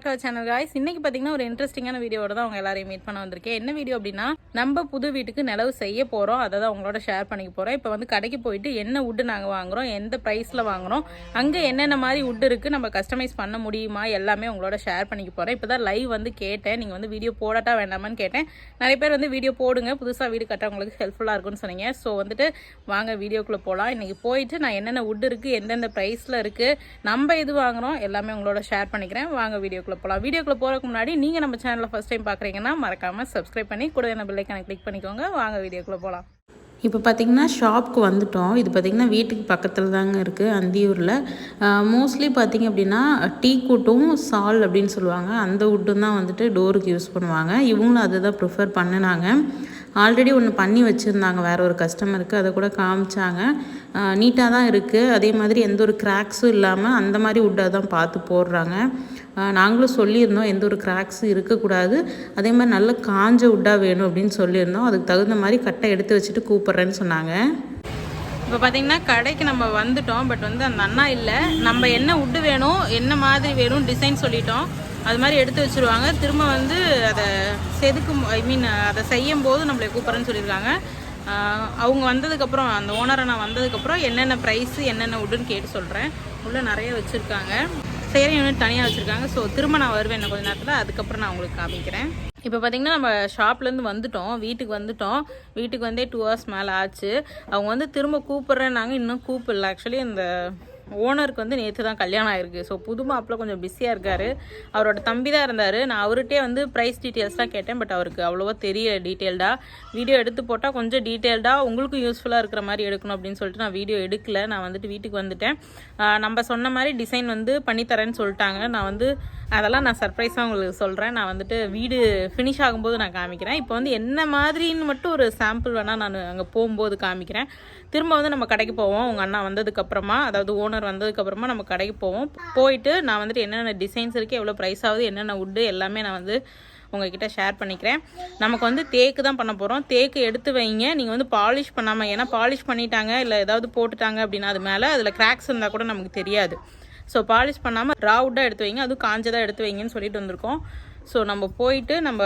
Back to our channel guys. இன்னைக்கு பார்த்தீங்கன்னா ஒரு இன்ட்ரெஸ்டிங்கான வீடியோட தான் அவங்க எல்லாரையும் மீட் பண்ண வந்திருக்கேன். என்ன வீடியோ அப்படின்னா, நம்ம புது வீட்டுக்கு நிலவு செய்ய போகிறோம். அதை தான் உங்களோட ஷேர் பண்ணிக்க போகிறோம். இப்போ வந்து கடைக்கு போயிட்டு என்ன வுட்டு நாங்கள் வாங்குகிறோம், எந்த ப்ரைஸில் வாங்குகிறோம், அங்கே என்னென்ன மாதிரி வுட் இருக்குது, நம்ம கஸ்டமைஸ் பண்ண முடியுமா, எல்லாமே உங்களோட ஷேர் பண்ணிக்க போகிறேன். இப்போ தான் லைவ் வந்து கேட்டேன், நீங்கள் வந்து வீடியோ போடட்டா வேண்டாமான்னு கேட்டேன். நிறைய பேர் வந்து வீடியோ போடுங்க, புதுசாக வீடு கட்டுறவங்களுக்கு ஹெல்ப்ஃபுல்லாக இருக்கும்னு சொன்னீங்க. ஸோ வந்துட்டு வாங்க வீடியோக்குள்ளே போகலாம். இன்றைக்கி போயிட்டு நான் என்னென்ன வுட் இருக்குது, எந்தெந்த ப்ரைஸில் இருக்குது, நம்ம இது வாங்குகிறோம் எல்லாமே உங்களோட ஷேர் பண்ணிக்கிறேன். வாங்க வீடியோக்குள்ளே போகலாம். வீடியோக்குள்ளே போகிறதுக்கு முன்னாடி நீங்கள் நம்ம சேனலில் ஃபஸ்ட் டைம் பார்க்குறீங்கன்னா மறக்காமல் சப்ஸ்கிரைப் பண்ணி கூட என்ன பெல் ஐகானை கிளிக் பண்ணிக்கோங்க. வாங்க வீடியோக்குள்ளே போகலாம். இப்போ பார்த்திங்கன்னா ஷாப்புக்கு வந்துட்டோம். இது பார்த்திங்கன்னா வீட்டுக்கு பக்கத்தில் தாங்க இருக்குது, அந்தியூரில். மோஸ்ட்லி பார்த்திங்க அப்படின்னா டீ கூட்டும் சால் அப்படின்னு சொல்லுவாங்க, அந்த வுட்டும் தான் வந்துட்டு டோருக்கு யூஸ் பண்ணுவாங்க. இவங்களும் அதை தான் ப்ரிஃபர் பண்ணினாங்க. ஆல்ரெடி ஒன்று பண்ணி வச்சுருந்தாங்க வேறு ஒரு கஸ்டமருக்கு, அதை கூட காமிச்சாங்க. நீட்டாக தான் இருக்குது, அதே மாதிரி எந்த ஒரு கிராக்ஸும் இல்லாமல் அந்த மாதிரி வுட்டை தான் பார்த்து போடுறாங்க. நாங்களும் சொல்லியிருந்தோம் எந்த ஒரு கிராக்ஸும் இருக்கக்கூடாது, அதே மாதிரி நல்ல காஞ்ச வுட்டாக வேணும் அப்படின்னு சொல்லியிருந்தோம். அதுக்கு தகுந்த மாதிரி கட்டை எடுத்து வச்சுட்டு கூப்பிட்றேன்னு சொன்னாங்க. இப்போ பார்த்தீங்கன்னா கடைக்கு நம்ம வந்துட்டோம். பட் வந்து அந்த அண்ணா இல்லை, நம்ம என்ன வுட்டு வேணும், என்ன மாதிரி வேணும், டிசைன் சொல்லிட்டோம், அது மாதிரி எடுத்து வச்சுருவாங்க. திரும்ப வந்து அதை அதை செய்யும் போது நம்மளை கூப்பிட்றேன்னு சொல்லியிருக்காங்க. அவங்க வந்ததுக்கப்புறம், அந்த ஓனரை நான் வந்ததுக்கப்புறம் என்னென்ன ப்ரைஸு என்னென்ன வுட்டுன்னு கேட்டு சொல்கிறேன். உள்ளே நிறைய வச்சுருக்காங்க, சேரி யூனிட் தனியாக வச்சுருக்காங்க. ஸோ திரும்ப நான் வருவேன் இன்னும் கொஞ்சம் நேரத்தில், அதுக்கப்புறம் நான் உங்களுக்கு காமிக்கிறேன். இப்போ பார்த்திங்கன்னா நம்ம ஷாப்லேருந்து வந்துட்டோம், வீட்டுக்கு வந்துட்டோம். வீட்டுக்கு வந்தே 2 hours மேலே ஆச்சு. அவங்க வந்து திரும்ப கூப்பிட்றேன்னாங்க, இன்னும் கூப்பிடல. ஆக்சுவலி இந்த ஓனருக்கு வந்து நேற்று தான் கல்யாணம் ஆயிருக்கு. ஸோ புது மாப்பிள்ள கொஞ்சம் பிஸியாக இருக்கார். அவரோட தம்பி தான் இருந்தார். நான் அவர்கிட்டே வந்து ப்ரைஸ் டீட்டெயில்ஸ் தான் கேட்டேன். பட் அவருக்கு அவ்வளோவா தெரியல டீட்டெயில்டாக. வீடியோ எடுத்து போட்டால் கொஞ்சம் டீட்டெயில்டாக உங்களுக்கும் யூஸ்ஃபுல்லாக இருக்கிற மாதிரி எடுக்கணும் அப்படின்னு சொல்லிட்டு நான் வீடியோ எடுக்கல. நான் வந்துட்டு வீட்டுக்கு வந்துட்டேன். நம்ம சொன்ன மாதிரி டிசைன் வந்து பண்ணித்தரேன்னு சொல்லிட்டாங்க. நான் வந்து அதெல்லாம் நான் சர்ப்ரைஸாக உங்களுக்கு சொல்கிறேன். நான் வந்துட்டு வீடு ஃபினிஷ் ஆகும்போது நான் காமிக்கிறேன். இப்போ வந்து என்ன மாதிரின்னு மட்டும் ஒரு சாம்பிள் வேணால் நான் அங்கே போகும்போது காமிக்கிறேன். திரும்ப வந்து நம்ம கடைக்கு போவோம். உங்கள் அண்ணா வந்ததுக்கப்புறமா, அதாவது ஓனர் வந்ததுக்கப்புறமா நம்ம கடைக்கு போவோம். போயிட்டு நான் வந்துட்டு என்னென்ன டிசைன்ஸ் இருக்குது, எவ்வளோ ப்ரைஸ் ஆகுது, என்னென்ன வுட்டு எல்லாமே நான் வந்து உங்கள்கிட்ட ஷேர் பண்ணிக்கிறேன். நமக்கு வந்து தேக்கு தான் பண்ண போகிறோம். தேக்கு எடுத்து வைங்க, நீங்கள் வந்து பாலிஷ் பண்ணாமல், ஏன்னா பாலிஷ் பண்ணிட்டாங்க இல்லை ஏதாவது போட்டுட்டாங்க அப்படின்னா அது மேலே அதில் கிராக்ஸ் இருந்தால் கூட நமக்கு தெரியாது. ஸோ பாலிஷ் பண்ணாமல் ராவுட்டாக எடுத்து வைங்க, அதுவும் காஞ்சதாக எடுத்து வைங்கன்னு சொல்லிட்டு வந்திருக்கோம். ஸோ நம்ம போயிட்டு நம்ம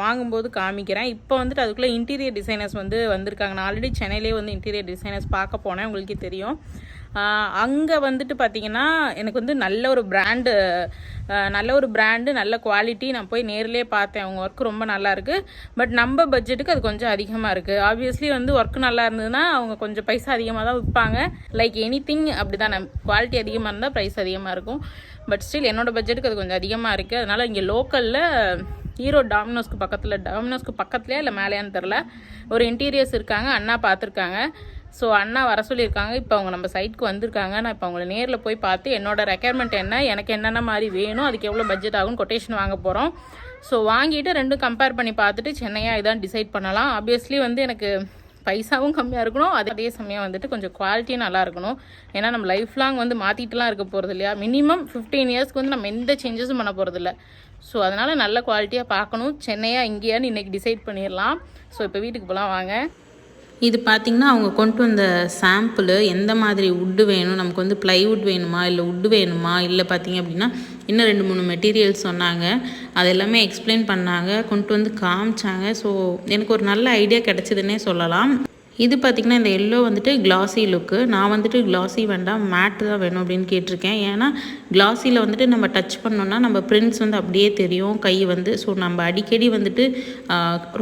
வாங்கும்போது காமிக்கிறேன். இப்போ வந்துட்டு அதுக்குள்ளே இன்டீரியர் டிசைனர்ஸ் வந்து வந்திருக்காங்க. நான் ஆல்ரெடி சென்னையிலே வந்து இன்டீரியர் டிசைனர்ஸ் பார்க்க போனேன், உங்களுக்கே தெரியும். அங்கே வந்துட்டு பார்த்திங்கன்னா எனக்கு வந்து நல்ல ஒரு பிராண்டு நல்ல குவாலிட்டி. நான் போய் நேரிலே பார்த்தேன், அவங்க ஒர்க் ரொம்ப நல்லாயிருக்கு. பட் நம்ம பட்ஜெட்டுக்கு அது கொஞ்சம் அதிகமாக இருக்குது. ஆப்வியஸ்லி வந்து ஒர்க் நல்லா இருந்ததுன்னா அவங்க கொஞ்சம் பைசா அதிகமாக தான் விற்பாங்க. லைக் எனி அப்படி தான், குவாலிட்டி அதிகமாக இருந்தால் ப்ரைஸ் அதிகமாக இருக்கும். பட் ஸ்டில் என்னோடய பட்ஜெட்டுக்கு அது கொஞ்சம் அதிகமாக இருக்குது. அதனால் இங்கே லோக்கலில் ஈரோடு டாமினோஸ்க்கு பக்கத்துலேயே இல்லை மேலேயான்னு தெரில, ஒரு இன்டீரியர்ஸ் இருக்காங்க, அண்ணா பார்த்துருக்காங்க. ஸோ அண்ணா வர சொல்லியிருக்காங்க. இப்போ அவங்க நம்ம சைட்டுக்கு வந்திருக்காங்க. நான் இப்போ அவங்கள நேரில் போய் பார்த்து என்னோடய ரெக்யர்மெண்ட் என்ன, எனக்கு என்னென்ன மாதிரி வேணும், அதுக்கு எவ்வளோ பட்ஜெட் ஆகும், கொட்டேஷன் வாங்க போகிறோம். ஸோ வாங்கிட்டு ரெண்டும் கம்பேர் பண்ணி பார்த்துட்டு சென்னையாக இதான் டிசைட் பண்ணலாம். ஆப்வியஸ்லி வந்து எனக்கு பைசாவும் கம்மியாக இருக்கணும், அதே சமயம் வந்துட்டு கொஞ்சம் குவாலிட்டியும் நல்லா இருக்கணும். ஏன்னா நம்ம லைஃப் லாங் வந்து மாற்றிட்டுலாம் இருக்க போகிறது இல்லையா. மினிமம் 15 இயர்ஸ்க்கு வந்து நம்ம எந்த சேஞ்சஸும் பண்ண போகிறது இல்லை. ஸோ அதனால் நல்ல குவாலிட்டியாக பார்க்கணும். சென்னையாக இங்கேயான்னு இன்றைக்கி டிசைட் பண்ணிடலாம். ஸோ இப்போ வீட்டுக்கு போகலாம் வாங்க. இது பார்த்திங்கன்னா அவங்க கொண்டு வந்த சாம்பிள், எந்த மாதிரி வுட்டு வேணும், நமக்கு வந்து ப்ளைவுட் வேணுமா இல்லை வுட்டு வேணுமா, இல்லை பார்த்திங்க அப்படின்னா இன்னும் 2-3 மெட்டீரியல்ஸ் சொன்னாங்க. அது எல்லாமே எக்ஸ்பிளைன் பண்ணாங்க, கொண்டு வந்து காமிச்சாங்க. ஸோ எனக்கு ஒரு நல்ல ஐடியா கிடச்சிதுன்னே சொல்லலாம். இது பார்த்திங்கன்னா இந்த எல்லோ வந்துட்டு கிளாஸி லுக்கு. நான் வந்துட்டு கிளாஸி வேண்டாம், மேட்டு தான் வேணும் அப்படின்னு கேட்டிருக்கேன். ஏன்னா கிளாஸியில் வந்துட்டு நம்ம டச் பண்ணோன்னா நம்ம பிரிண்ட்ஸ் வந்து அப்படியே தெரியும் கை வந்து. ஸோ நம்ம அடிக்கடி வந்துட்டு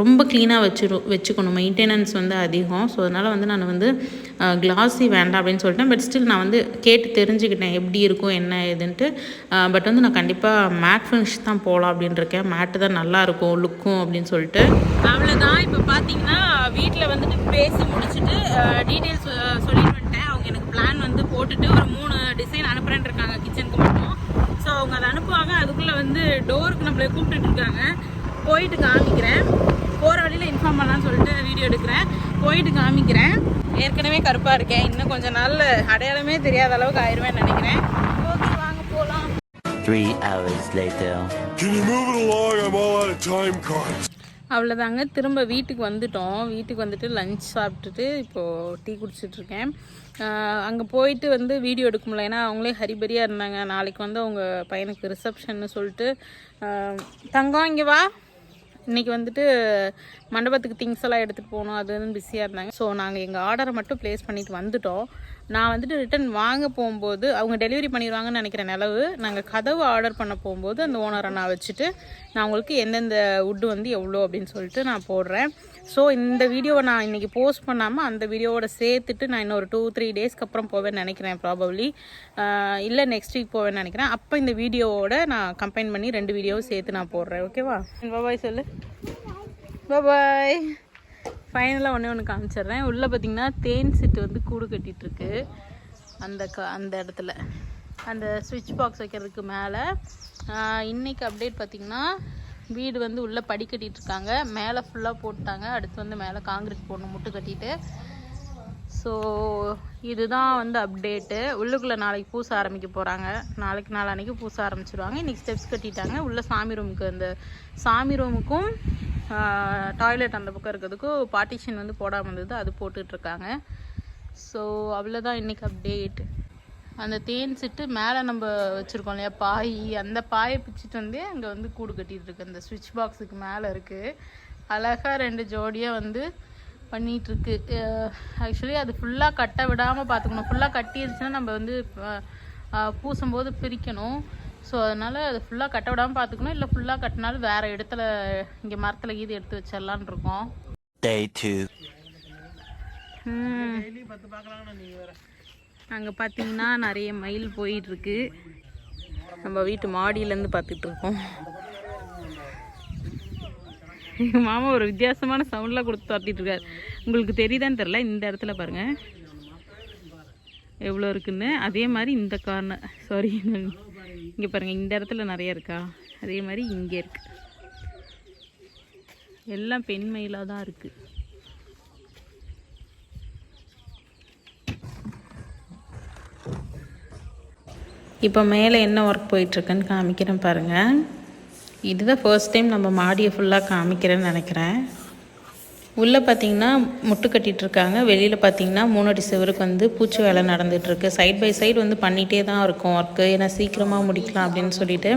ரொம்ப க்ளீனாக வச்சுக்கணும், மெயின்டெனன்ஸ் வந்து அதிகம். ஸோ அதனால் வந்து நான் வந்து கிளாஸி வேண்டாம் அப்படின்னு சொல்லிட்டேன். பட் ஸ்டில் நான் வந்து கேட்டு தெரிஞ்சுக்கிட்டேன் எப்படி இருக்கும் என்ன ஏதுன்ட்டு. பட் வந்து நான் கண்டிப்பாக மேட் ஃபினிஷ் தான் போகலாம் அப்படின்னு இருக்கேன். மேட்டு தான் நல்லாயிருக்கும் லுக்கும் அப்படின்னு சொல்லிட்டு. அவ்வளோதான். இப்போ பார்த்தீங்கன்னா வீட்டில் வந்துட்டு பேசி முடிச்சுட்டு டீட்டெயில்ஸ் சொல்லிட்டு வந்துட்டேன். அவங்க எனக்கு பிளான் வந்து போட்டுட்டு ஒரு 3 டிசைன் அனுப்புறேன்னு இருக்காங்க கிச்சனுக்கு மட்டும். ஸோ அவங்க அதை அனுப்புவாங்க. அதுக்குள்ளே வந்து டோருக்கு நம்மளை கூப்பிட்டுட்டு இருக்காங்க. போயிட்டு காமிக்கிறேன். போகிற வழியில் இன்ஃபார்ம் பண்ணலான்னு சொல்லிட்டு வீடியோ எடுக்கிறேன். போயிட்டு காமிக்கிறேன். ஏற்கனவே கருப்பாக இருக்கேன், இன்னும் கொஞ்சம் நாள் அடையாளமே தெரியாத அளவுக்கு ஆயிடுவேன்னு நினைக்கிறேன். ஓகே வாங்க போகலாம். 3 hours later. Can you move it along? I'm all out of time cards. அவ்வளோதாங்க, திரும்ப வீட்டுக்கு வந்துட்டோம். வீட்டுக்கு வந்துட்டு லஞ்ச் சாப்பிட்டுட்டு இப்போது டீ குடிச்சிட்ருக்கேன். அங்கே போயிட்டு வந்து வீடியோ எடுக்க முடியல, ஏன்னா அவங்களே ஹரிபரியாக இருந்தாங்க. நாளைக்கு வந்து அவங்க பையனுக்கு ரிசப்ஷன்னு சொல்லிட்டு. தங்கம் இங்கே வா, இன்றைக்கி வந்துட்டு மண்டபத்துக்கு திங்ஸ் எல்லாம் எடுத்துகிட்டு போகணும், அது வந்து பிஸியாக இருந்தாங்க. ஸோ நாங்கள் எங்கள் ஆர்டரை மட்டும் ப்ளேஸ் பண்ணிவிட்டு வந்துட்டோம். நான் வந்துட்டு ரிட்டன் வாங்க போகும்போது அவங்க டெலிவரி பண்ணிடுவாங்கன்னு நினைக்கிறேன் நிலவு. நாங்கள் கதவு ஆர்டர் பண்ண போகும்போது அந்த ஓனரை நான் வச்சுட்டு நான் உங்களுக்கு எந்தெந்த வுட்டு வந்து எவ்வளோ அப்படின்னு சொல்லிட்டு நான் போடுறேன். ஸோ இந்த வீடியோவை நான் இன்றைக்கி போஸ்ட் பண்ணாமல் அந்த வீடியோவோட சேர்த்துட்டு நான் இன்னொரு 2-3 டேஸ்க்கு அப்புறம் போவேன்னு நினைக்கிறேன். ப்ராபப்ளி இல்லை நெக்ஸ்ட் வீக் போவேன்னு நினைக்கிறேன். அப்போ இந்த வீடியோவோட நான் கம்பைன் பண்ணி 2 வீடியோவும் சேர்த்து நான் போடுறேன். ஓகேவா? பாய் சொல்லு. பாய். ஃபைனலாக ஒன்று காமிச்சிட்றேன். உள்ளே பார்த்திங்கன்னா தேன் சிட்டு வந்து கூடு கட்டிகிட்ருக்கு. அந்த இடத்துல அந்த ஸ்விட்ச் பாக்ஸ் வைக்கிறதுக்கு மேலே. இன்றைக்கி அப்டேட் பார்த்திங்கன்னா வீடு வந்து உள்ளே படி கட்டிகிட்ருக்காங்க. மேலே ஃபுல்லாக போட்டாங்க. அடுத்து வந்து மேலே காங்கிரீட் போடணும், முட்டு கட்டிட்டு. ஸோ இதுதான் வந்து அப்டேட்டு. உள்ளுக்குள்ளே நாளைக்கு பூச ஆரம்பிக்க போகிறாங்க. நாளான்னைக்கு பூச ஆரம்பிச்சிடுவாங்க. இன்றைக்கி ஸ்டெப்ஸ் கட்டிட்டாங்க. உள்ளே சாமி ரூமுக்கு, அந்த சாமி ரூமுக்கும் டாய்லெட் அந்த பக்கம் இருக்கிறதுக்கும் பார்ட்டிஷன் வந்து போடாமல் இருந்தது, அது போட்டுட்ருக்காங்க. ஸோ அவ்வளோதான் இன்றைக்கி அப்டேட். அந்த தேன் சிட்டு மேலே நம்ம வச்சுருக்கோம் இல்லையா பாய், அந்த பாயை பிச்சுட்டு வந்து அங்கே வந்து கூடு கட்டிகிட்ருக்கு. அந்த ஸ்விட்ச் பாக்ஸுக்கு மேலே இருக்குது. அழகாக 2 ஜோடியாக வந்து பண்ணிகிட்ருக்கு. ஆக்சுவலி அது ஃபுல்லாக கட்ட விடாமல் பார்த்துக்கணும். ஃபுல்லாக கட்டிடுச்சுன்னா நம்ம வந்து பூசும்போது பிரிக்கணும். ஸோ அதனால் அது ஃபுல்லாக கட்ட விடாமல் பார்த்துக்கணும். இல்லை ஃபுல்லாக கட்டினாலும் வேறு இடத்துல இங்கே மரத்தில் கீது எடுத்து வச்சிடலான் இருக்கோம். அங்கே பார்த்தீங்கன்னா நிறைய மயில் போயிட்டுருக்கு. நம்ம வீட்டு மாடியிலேருந்து பார்த்துட்ருக்கோம். எங்கள் மாமா ஒரு வித்தியாசமான சவுண்ட்லாம் கொடுத்து பார்த்துட்ருக்காரு. உங்களுக்கு தெரியுதான்னு தெரில. இந்த இடத்துல பாருங்கள் எவ்வளோ இருக்குன்னு. அதே மாதிரி இந்த கார்னர், சாரி இங்கே பாருங்கள், இந்த இடத்துல நிறைய இருக்கா, அதே மாதிரி இங்கே இருக்குது. எல்லாம் பெண் மயிலாக தான் இருக்குது. இப்போ மேலே என்ன ஒர்க் போயிட்டுருக்குன்னு காமிக்கிறேன் பாருங்கள். இதுதான் ஃபர்ஸ்ட் டைம் நம்ம மாடியை ஃபுல்லாக காமிக்கிறேன்னு நினைக்கிறேன். உள்ளே பார்த்திங்கன்னா முட்டு கட்டிகிட்ருக்காங்க. வெளியில் பார்த்திங்கன்னா 3 அடி சுவருக்கு வந்து பூச்சி வேலை நடந்துகிட்ருக்கு. சைட் பை சைடு வந்து பண்ணிகிட்டே தான் இருக்கும் ஒர்க்கு, ஏன்னா சீக்கிரமாக முடிக்கலாம் அப்படின்னு சொல்லிட்டு.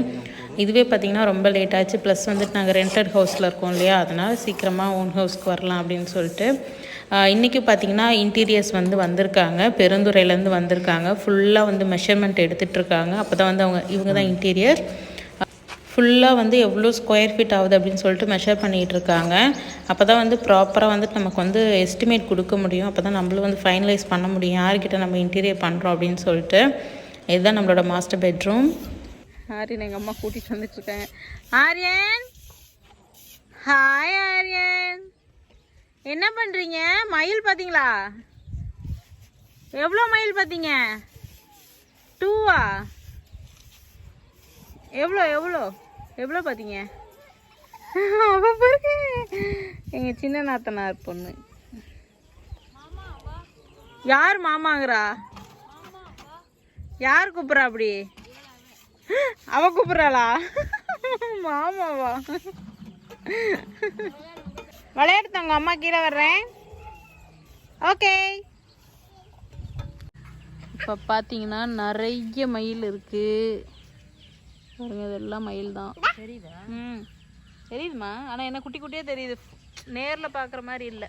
இதுவே பார்த்திங்கன்னா ரொம்ப லேட் ஆச்சு. ப்ளஸ் வந்துட்டு நாங்கள் ரெண்டட் ஹவுஸில் இருக்கோம் இல்லையா, அதனால் சீக்கிரமாக ஓன் ஹவுஸ்க்கு வரலாம் அப்படின்னு சொல்லிட்டு. இன்றைக்கி பார்த்திங்கன்னா இன்டீரியர்ஸ் வந்து வந்திருக்காங்க, பெருந்துறையிலேருந்து வந்திருக்காங்க. ஃபுல்லாக வந்து மெஷர்மெண்ட் எடுத்துகிட்ருக்காங்க. அப்போ தான் வந்து இவங்க தான் இன்டீரியர் ஃபுல்லாக வந்து எவ்வளோ ஸ்கொயர் ஃபீட் ஆகுது அப்படின்னு சொல்லிட்டு மெஷர் பண்ணிகிட்டு இருக்காங்க. அப்போ தான் வந்து ப்ராப்பராக வந்துட்டு நமக்கு வந்து எஸ்டிமேட் கொடுக்க முடியும். அப்போ தான் நம்மளும் வந்து ஃபைனலைஸ் பண்ண முடியும் யார்கிட்ட நம்ம இன்டீரியர் பண்ணுறோம் அப்படின்னு சொல்லிட்டு. இதுதான் நம்மளோட மாஸ்டர் பெட்ரூம். ஆரியன் எங்கள் அம்மா கூட்டிகிட்டு வந்துட்டுருக்காங்க. ஆரியன், ஹாய் ஆரியன், என்ன பண்ணுறீங்க? மயில் பார்த்தீங்களா? எவ்வளோ மயில் பார்த்தீங்க? 2ஆ? எவ்வளோ எவ்வளோ எவ்வளோ பார்த்தீங்க? பாருங்க, எங்கள் சின்ன நாத்தனார் பொண்ணு. யார் மாமாங்கிறா? யார் கூப்பிட்றா? அப்படி அவ கூப்பிட்றாளா? மாமாவா? விளையாடுத்தாங்க, அம்மா கீழே வர்றேன். ஓகே. இப்போ பார்த்தீங்கன்னா நிறைய மயில் இருக்குது பாருங்க. இதெல்லாம் மயில் தான். தெரியுதா? தெரியுதுமா, ஆனால் என்ன குட்டி குட்டியாக தெரியுது, நேரில் பார்க்குற மாதிரி இல்லை.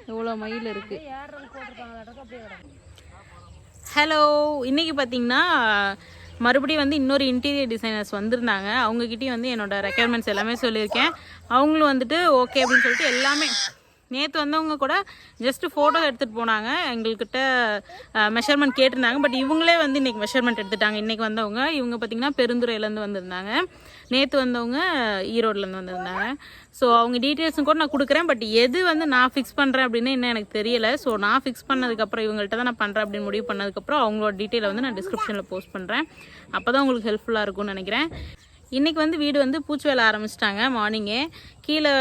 எவ்வளோ மயில் இருக்குது. ஹலோ, இன்றைக்கி பார்த்தீங்கன்னா மறுபடியும் வந்து இன்னொரு இன்டீரியர் டிசைனர்ஸ் வந்திருந்தாங்க. அவங்கக்கிட்டேயும் வந்து என்னோடய ரெக்குயர்மெண்ட்ஸ் எல்லாமே சொல்லியிருக்கேன். அவங்களும் வந்துட்டு ஓகே அப்படின்னு சொல்லிட்டு எல்லாமே. நேற்று வந்தவங்க கூட ஜஸ்ட்டு ஃபோட்டோ எடுத்துகிட்டு போனாங்க, எங்கள்கிட்ட மெஷர்மெண்ட் கேட்டிருந்தாங்க. பட் இவங்களே வந்து இன்றைக்கி மெஷர்மெண்ட் எடுத்துட்டாங்க. இன்றைக்கி வந்தவங்க இவங்க பார்த்திங்கன்னா பெருந்துறையிலேருந்து வந்திருந்தாங்க. நேற்று வந்தவங்க ஈரோட்லேருந்து வந்திருந்தாங்க. ஸோ அவங்க டீட்டெயில்ஸும் கூட நான் கொடுக்குறேன். பட் எது வந்து நான் ஃபிக்ஸ் பண்ணுறேன் அப்படின்னு இன்னும் எனக்கு தெரியலை. ஸோ நான் ஃபிக்ஸ் பண்ணதுக்கப்புறம் இவங்கள்ட்ட தான் நான் பண்ணுறேன் அப்படின்னு முடிவு பண்ணதுக்கப்புறம் அவங்களோட டீட்டெயிலை வந்து நான் டிஸ்கிரிப்ஷனில் போஸ்ட் பண்ணுறேன். அப்போ தான் உங்களுக்கு ஹெல்ப்ஃபுல்லாக இருக்கும்னு நினைக்கிறேன். இன்றைக்கி வந்து வீடு வந்து பூச்சி வேலை ஆரம்பிச்சிட்டாங்க மார்னிங்கே. கீழே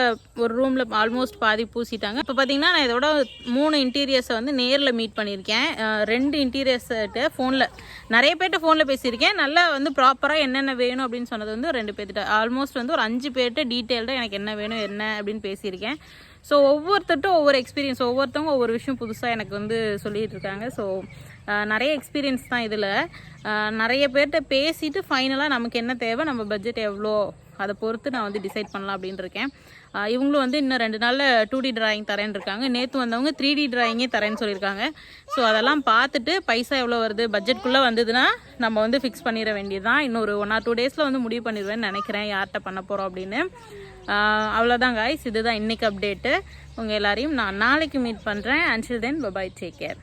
ஒரு ரூமில் ஆல்மோஸ்ட் பாதி பூசிட்டாங்க. இப்போ பார்த்தீங்கன்னா நான் இதோட 3 இன்டீரியர்ஸை வந்து நேரில் மீட் பண்ணியிருக்கேன். 2 இன்டீரியர்ஸ்கிட்ட ஃபோனில் நிறைய பேர்கிட்ட ஃபோனில் பேசியிருக்கேன். நல்லா வந்து ப்ராப்பராக என்னென்ன வேணும் அப்படின்னு சொன்னது வந்து 2 பேர்கிட்ட ஆல்மோஸ்ட் வந்து ஒரு 5 பேர்கிட்ட டீட்டெயில்டாக எனக்கு என்ன வேணும் என்ன அப்படின்னு பேசியிருக்கேன். ஸோ ஒவ்வொருத்தட்டும் ஒவ்வொரு எக்ஸ்பீரியன்ஸ், ஒவ்வொருத்தவங்க ஒவ்வொரு விஷயம் புதுசாக எனக்கு வந்து சொல்லிகிட்டு இருக்காங்க. ஸோ நிறைய எக்ஸ்பீரியன்ஸ் தான் இதில். நிறைய பேர்கிட்ட பேசிட்டு ஃபைனலாக நமக்கு என்ன தேவை, நம்ம பட்ஜெட் எவ்வளோ, அதை பொறுத்து நான் வந்து டிசைட் பண்ணலாம் அப்படின்னு இருக்கேன். இவங்களும் வந்து இன்னும் 2 நாளில் 2D டிராயிங் தரேன்னு இருக்காங்க. நேற்று வந்தவங்க 3D டிராயிங்கே தரேன்னு சொல்லியிருக்காங்க. ஸோ அதெல்லாம் பார்த்துட்டு பைசா எவ்வளோ வருது, பட்ஜெட்குள்ளே வந்ததுன்னா நம்ம வந்து ஃபிக்ஸ் பண்ணிட வேண்டியது தான். இன்னொரு 1 or 2 டேஸில் வந்து முடிவு பண்ணிடுவேன்னு நினைக்கிறேன் யார்கிட்ட பண்ண போகிறோம் அப்படின்னு. அவ்வளோதான் காய்ஸ், இதுதான் இன்றைக்கி அப்டேட்டு. உங்கள் எல்லாரையும் நான் நாளைக்கு மீட் பண்ணுறேன். until then bye bye, take care.